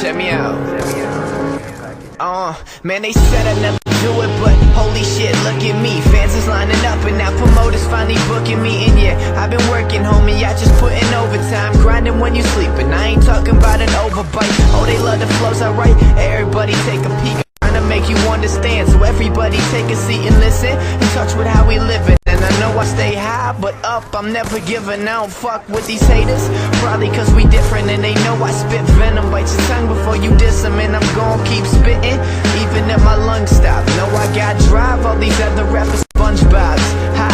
Check me out. Man, they said I'd never do it, but holy shit, look at me. Fans is lining up and now promoters finally booking me. And yeah, I've been working, homie, I just put in overtime, grinding when you sleep. And I ain't talking about an overbite. Oh, they love the flows I write. Everybody take a peek, trying to make you understand. So everybody take a seat and listen, in touch with how we living. And I know I stay high, but up, I'm never giving. I don't fuck with these haters, probably cause we different. And they know I spit venom, bite your tongue before you diss them. And I'm gon' keep spitting, even if my lungs stop. Know I got drive, all these other rappers SpongeBob's. Ha,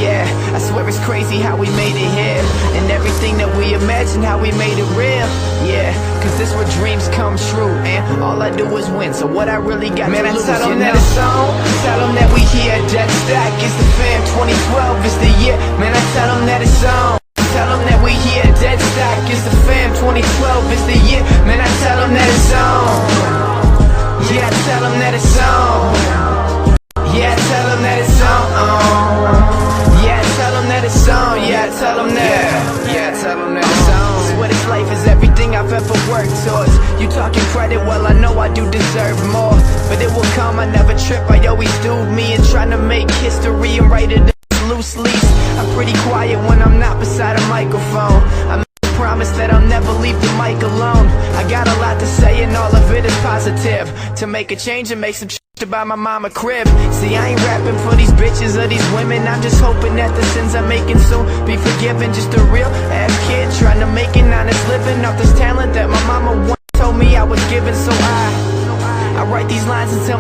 yeah, I swear it's crazy how we made it here. And everything that we imagined, how we made it real. Yeah, cause this where dreams come true. And all I do is win, so what I really got to lose, I tell them that it's on, tell them that we here. Dead Stack is the fam, 2012 is the year. Man, I tell them that it's on, tell them that we here. Dead Stack is the fam, 2012 is the year. Man, I tell them that it's on. Yeah, I tell them that it's on. Yeah, I tell them that it's on. Yeah, I tell them that it's on. Yeah, I tell them that. Yeah, I tell them that it's on. Swear this life is everything I've ever worked towards. You talking credit, well I know I do deserve more. But it will come, I never trip, I always do me. And trying to make history and write it in loose leaves. I'm pretty quiet when I'm not beside a microphone. I promise that I'll never leave the mic alone. I got a lot to say and all of it is positive. To make a change and make some shit about my mama crib. See, I ain't rapping for these bitches or these women. I'm just hoping that the sins I'm making soon be forgiven. Just a real ass kid trying to make an honest living off this talent that my mama once told me I was given. So I write these lines until